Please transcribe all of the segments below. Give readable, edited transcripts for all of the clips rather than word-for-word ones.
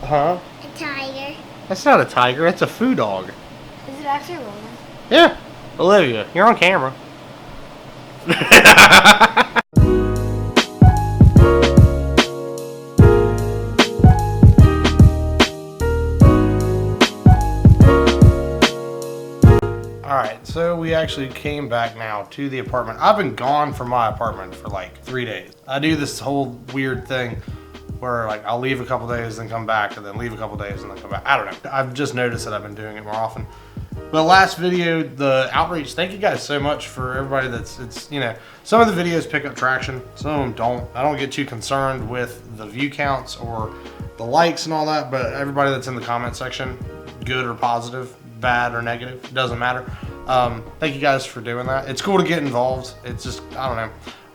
Huh? A tiger. That's not a tiger. That's a foo dog. Is it actually rolling? Yeah. Olivia, you're on camera. Alright, so we actually came back now to the apartment. I've been gone from my apartment for like 3 days. I do this whole weird thing where like I'll leave a couple days and come back, and then leave a couple days and then come back. I don't know. I've just noticed that I've been doing it more often. The last video, the outreach, thank you guys so much for everybody it's, you know, some of the videos pick up traction, some of them don't. I don't get too concerned with the view counts or the likes and all that, but everybody that's in the comment section, good or positive, bad or negative, it doesn't matter. Thank you guys for doing that. It's cool to get involved. It's just, I don't know.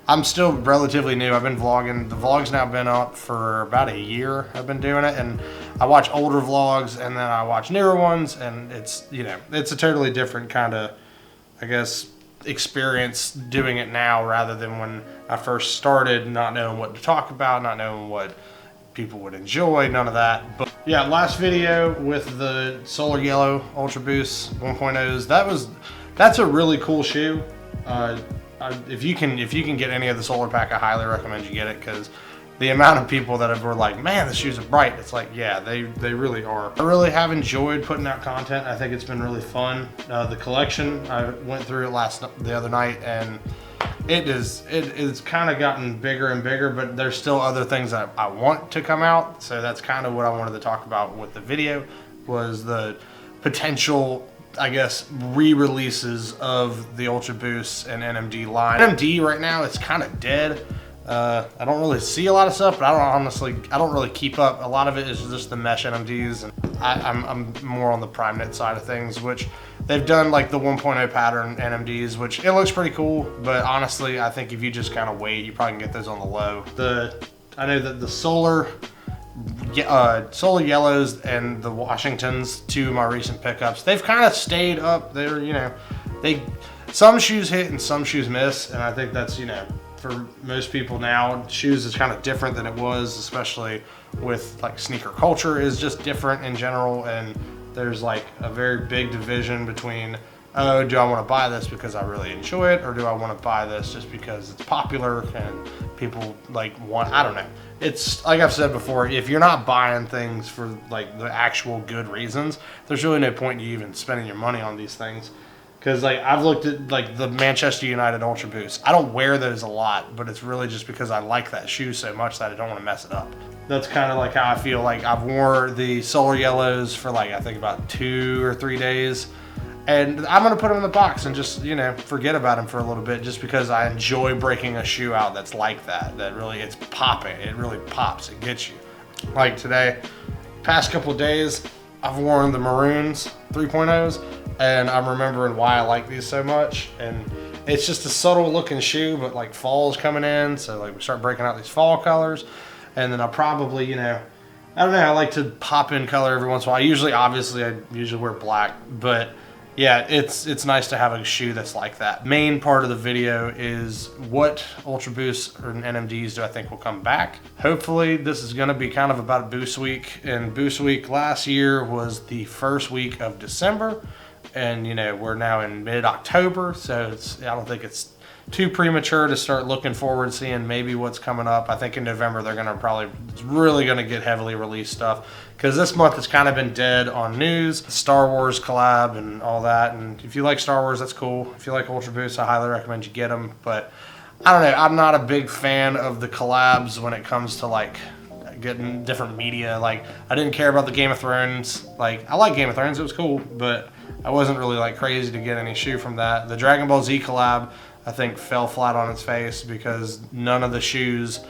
I'm still relatively new. I've been vlogging. The vlog's now been up for about a year. I've been doing it, and I watch older vlogs and then I watch newer ones, and it's, you know, it's a totally different kind of, I guess, experience doing it now rather than when I first started, not knowing what to talk about, not knowing what people would enjoy, none of that. But yeah, last video with the Solar Yellow Ultra Boost 1.0s, that's a really cool shoe. If you can get any of the solar pack, I highly recommend you get it, because the amount of people that were like, man, the shoes are bright. It's like, yeah, they really are. I really have enjoyed putting out content. I think it's been really fun. The collection, I went through it the other night, and it's kind of gotten bigger and bigger, but there's still other things that I want to come out. So that's kind of what I wanted to talk about with the video, was the potential, I guess, re-releases of the Ultra Boost and NMD line. NMD right now, it's kind of dead. I don't really see a lot of stuff, but I don't really keep up. A lot of it is just the mesh NMDs, and I'm more on the prime knit side of things, which they've done like the 1.0 pattern NMDs, which it looks pretty cool, but honestly, I think if you just kind of wait, you probably can get those on the low. I know that the solar yellows and the Washingtons, two of my recent pickups, they've kind of stayed up. They're, you know, some shoes hit and some shoes miss, and I think that's, you know, for most people now, shoes is kind of different than it was, especially with like sneaker culture is just different in general, and there's like a very big division between, oh, do I want to buy this because I really enjoy it, or do I want to buy this just because it's popular and people like want, I don't know. It's like I've said before, if you're not buying things for like the actual good reasons, there's really no point in you even spending your money on these things. Because like I've looked at like the Manchester United Ultra Boost. I don't wear those a lot, but it's really just because I like that shoe so much that I don't want to mess it up. That's kind of like how I feel. Like I've wore the Solar Yellows for like I think about 2 or 3 days, and I'm gonna put them in the box and just, you know, forget about them for a little bit, just because I enjoy breaking a shoe out that's like that. That really, it's popping. It really pops. It gets you. Like today, past couple days, I've worn the Maroons 3.0s. And I'm remembering why I like these so much. And it's just a subtle looking shoe, but like fall's coming in, so like we start breaking out these fall colors. And then I'll probably, you know, I don't know, I like to pop in color every once in a while. I usually wear black, but yeah, it's nice to have a shoe that's like that. Main part of the video is what Ultra Boosts or NMDs do I think will come back. Hopefully this is gonna be kind of about Boost Week. And Boost Week last year was the first week of December. And you know, we're now in mid-October, so I don't think it's too premature to start looking forward, seeing maybe what's coming up. I think in November they're gonna really gonna get heavily released stuff, because this month has kind of been dead on news, Star Wars collab and all that. And if you like Star Wars, that's cool. If you like Ultra Boost, I highly recommend you get them. But I don't know, I'm not a big fan of the collabs when it comes to like getting different media. Like I didn't care about the Game of Thrones. Like I like Game of Thrones, it was cool, but I wasn't really like crazy to get any shoe from that. The Dragon Ball Z collab, I think, fell flat on its face, because none of the shoes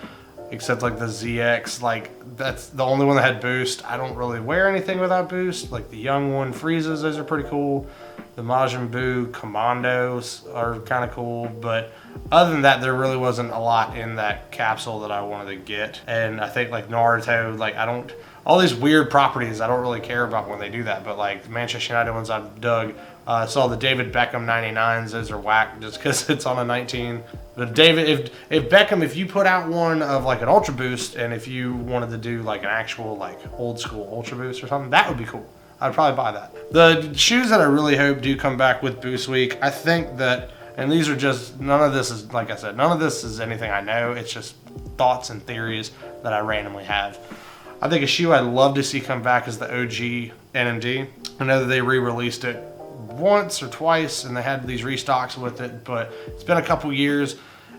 except like the ZX, like that's the only one that had boost. I don't really wear anything without boost. Like the young one freezes, those are pretty cool. The Majin Buu Commandos are kind of cool, but other than that, there really wasn't a lot in that capsule that I wanted to get. And I think like Naruto, like all these weird properties I don't really care about when they do that, but like the Manchester United ones I've dug. I saw the David Beckham 99s, those are whack just because it's on a 19. But David, if Beckham, if you put out one of like an Ultra Boost, and if you wanted to do like an actual like old school Ultra Boost or something, that would be cool. I'd probably buy that. The shoes that I really hope do come back with Boost Week, I think that, and these are just, none of this is, like I said, none of this is anything I know. It's just thoughts and theories that I randomly have. I think a shoe I'd love to see come back is the OG NMD. I know that they re-released it once or twice and they had these restocks with it, but it's been a couple years.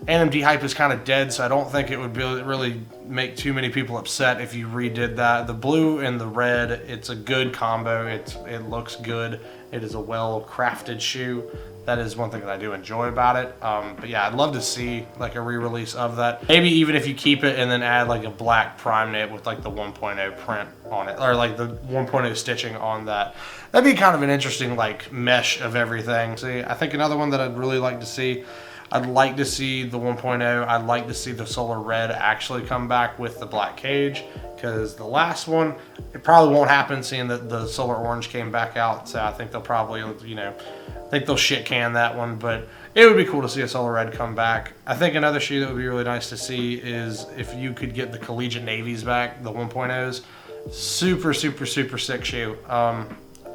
NMD hype is kind of dead, so I don't think it would really make too many people upset if you redid that. The blue and the red, it's a good combo. It looks good. It is a well-crafted shoe. That is one thing that I do enjoy about it. But yeah, I'd love to see like a re-release of that. Maybe even if you keep it and then add like a black prime knit with like the 1.0 print on it, or like the 1.0 stitching on that. That'd be kind of an interesting like mesh of everything. See, I think another one that I'd really like to see, I'd like to see the 1.0. I'd like to see the Solar Red actually come back with the black cage, because the last one, it probably won't happen seeing that the Solar Orange came back out. So I think they'll probably, you know, I think they'll shit can that one, but it would be cool to see a Solar Red come back. I think another shoe that would be really nice to see is if you could get the Collegiate Navies back, the 1.0s. Super, super, super sick shoe.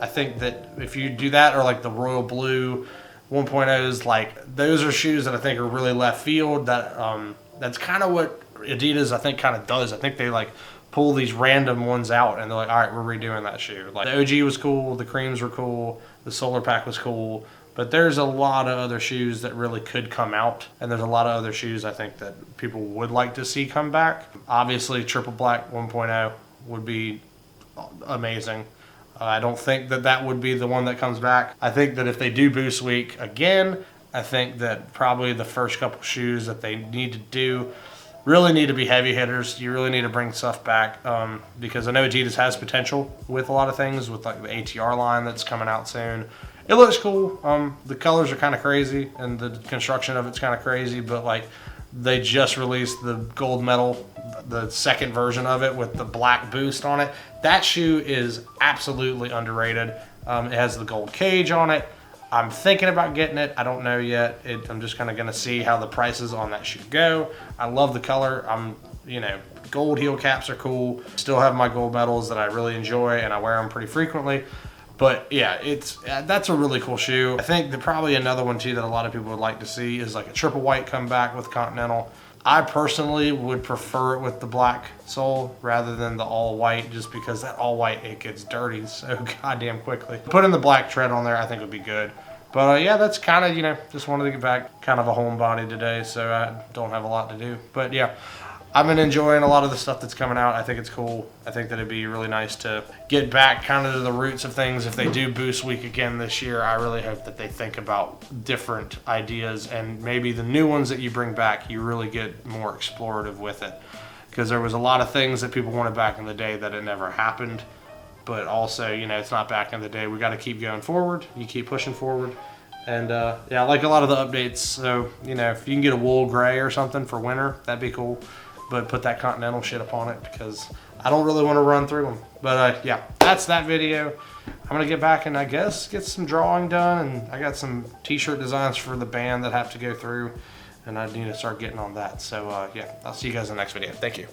I think that if you do that, or like the Royal Blue 1.0s, like those are shoes that I think are really left field. That's kind of what Adidas I think kind of does. I think they like pull these random ones out and they're like, all right, we're redoing that shoe. Like the OG was cool, the creams were cool, the Solar Pack was cool, but there's a lot of other shoes that really could come out, and there's a lot of other shoes I think that people would like to see come back. Obviously Triple Black 1.0 would be amazing. I don't think that that would be the one that comes back. I think that if they do Boost Week again, I think that probably the first couple shoes that they need to do really need to be heavy hitters. You really need to bring stuff back, because I know Adidas has potential with a lot of things, with like the ATR line that's coming out soon. It looks cool. The colors are kind of crazy and the construction of it's kind of crazy, but like they just released the gold medal, the second version of it with the black boost on it. That shoe is absolutely underrated. It has the gold cage on it. I'm thinking about getting it. I don't know yet. I'm just kind of going to see how the prices on that shoe go. I love the color. You know, gold heel caps are cool. Still have my gold medals that I really enjoy, and I wear them pretty frequently. But yeah, that's a really cool shoe. I think that probably another one too that a lot of people would like to see is like a triple white come back with Continental. I personally would prefer it with the black sole rather than the all white, just because that all white, it gets dirty so goddamn quickly. Putting the black tread on there I think would be good. But yeah, that's kind of, you know, just wanted to get back, kind of a homebody today, so I don't have a lot to do. But yeah, I've been enjoying a lot of the stuff that's coming out. I think it's cool. I think that it'd be really nice to get back kind of to the roots of things. If they do Boost Week again this year, I really hope that they think about different ideas, and maybe the new ones that you bring back, you really get more explorative with it. Because there was a lot of things that people wanted back in the day that it never happened. But also, you know, it's not back in the day. We got to keep going forward. You keep pushing forward. And yeah, I like a lot of the updates. So, you know, if you can get a wool gray or something for winter, that'd be cool. But put that Continental shit upon it, because I don't really want to run through them. But yeah, that's that video. I'm going to get back and I guess get some drawing done. And I got some t-shirt designs for the band that have to go through. And I need to start getting on that. So yeah, I'll see you guys in the next video. Thank you.